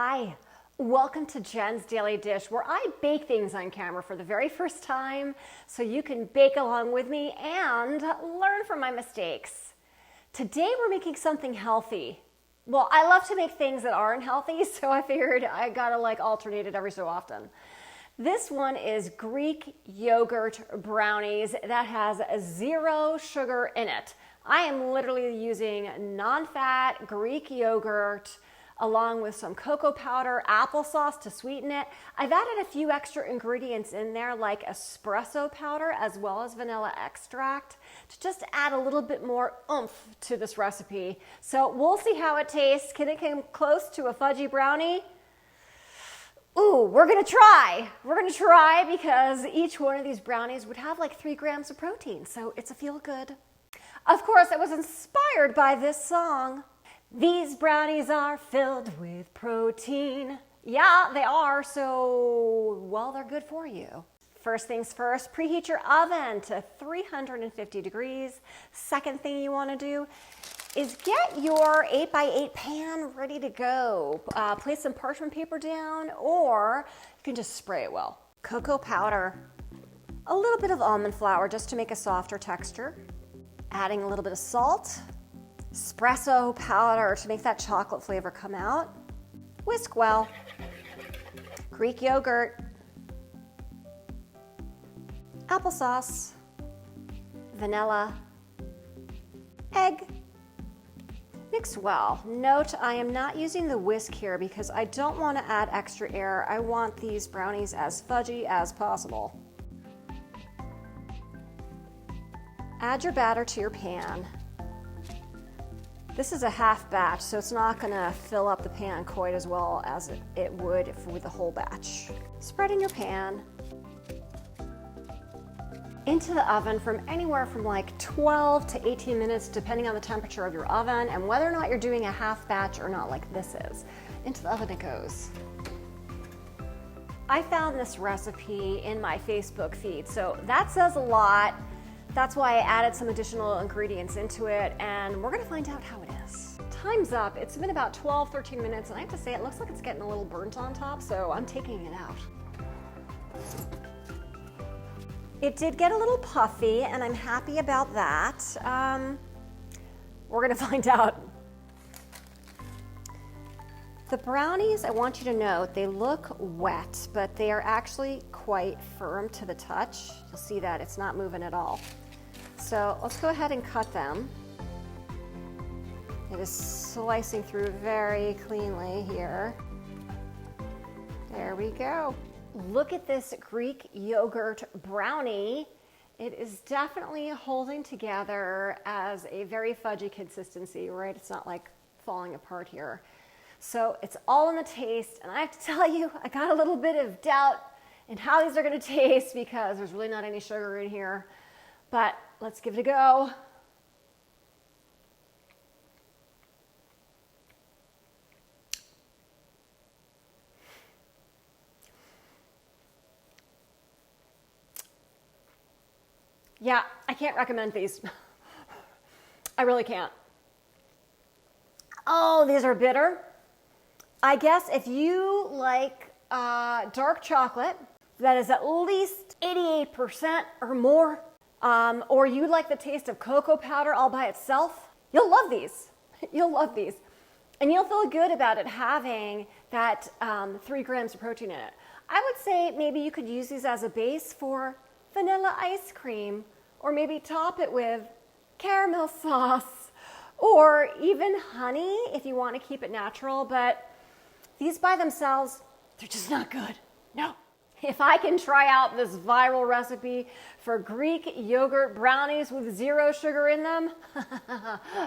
Hi, welcome to Jen's Daily Dish, where I bake things on camera for the very first time so you can bake along with me and learn from my mistakes. Today we're making something healthy. Well, I love to make things that aren't healthy, so I figured I gotta alternate it every so often. This one is Greek yogurt brownies that has 0 sugar in it. I am literally using non-fat Greek yogurt along with some cocoa powder, applesauce to sweeten it. I've added a few extra ingredients in there like espresso powder as well as vanilla extract to just add a little bit more oomph to this recipe. So we'll see how it tastes. Can it come close to a fudgy brownie? Ooh, we're gonna try. We're gonna try because each one of these brownies would have like 3 grams of protein, so it's a feel good. Of course, I was inspired by this song. These brownies are filled with protein. Yeah, they are, so, well, they're good for you. First things first, preheat your oven to 350 degrees. Second thing you wanna do is get your 8x8 pan ready to go. Place some parchment paper down, or you can just spray it well. Cocoa powder, a little bit of almond flour just to make a softer texture. Adding a little bit of salt, espresso powder to make that chocolate flavor come out. Whisk well. Greek yogurt, applesauce, vanilla, egg. Mix well. Note, I am not using the whisk here because I don't want to add extra air. I want these brownies as fudgy as possible. Add your batter to your pan. This is a half batch, so it's not gonna fill up the pan quite as well as it would with the whole batch. Spread in your pan. Into the oven from anywhere from like 12 to 18 minutes, depending on the temperature of your oven and whether or not you're doing a half batch or not like this is. Into the oven it goes. I found this recipe in my Facebook feed, so that says a lot. That's why I added some additional ingredients into it, and we're gonna find out how it is. Time's up. It's been about 12, 13 minutes, and I have to say, it looks like it's getting a little burnt on top, so I'm taking it out. It did get a little puffy, and I'm happy about that. We're gonna find out. The brownies, I want you to note, they look wet, but they are actually quite firm to the touch. You'll see that it's not moving at all. So let's go ahead and cut them. It is slicing through very cleanly here. There we go. Look at this Greek yogurt brownie. It is definitely holding together as a very fudgy consistency, right? It's not like falling apart here. So it's all in the taste, and I have to tell you, I got a little bit of doubt in how these are gonna taste because there's really not any sugar in here, but let's give it a go. Yeah, I can't recommend these. I really can't. Oh, these are bitter. I guess if you like dark chocolate that is at least 88% or more, or you like the taste of cocoa powder all by itself, you'll love these. You'll love these. And you'll feel good about it having that 3 grams of protein in it. I would say maybe you could use these as a base for vanilla ice cream, or maybe top it with caramel sauce, or even honey if you want to keep it natural, but these by themselves, they're just not good. No. If I can try out this viral recipe for Greek yogurt brownies with 0 sugar in them,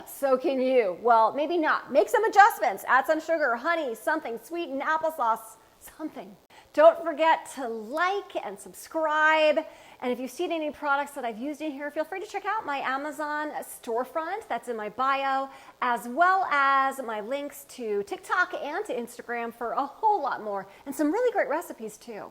so can you. Well, maybe not. Make some adjustments. Add some sugar, honey, something, sweetened applesauce, something. Don't forget to like and subscribe. And if you've seen any products that I've used in here, feel free to check out my Amazon storefront that's in my bio, as well as my links to TikTok and to Instagram for a whole lot more and some really great recipes too.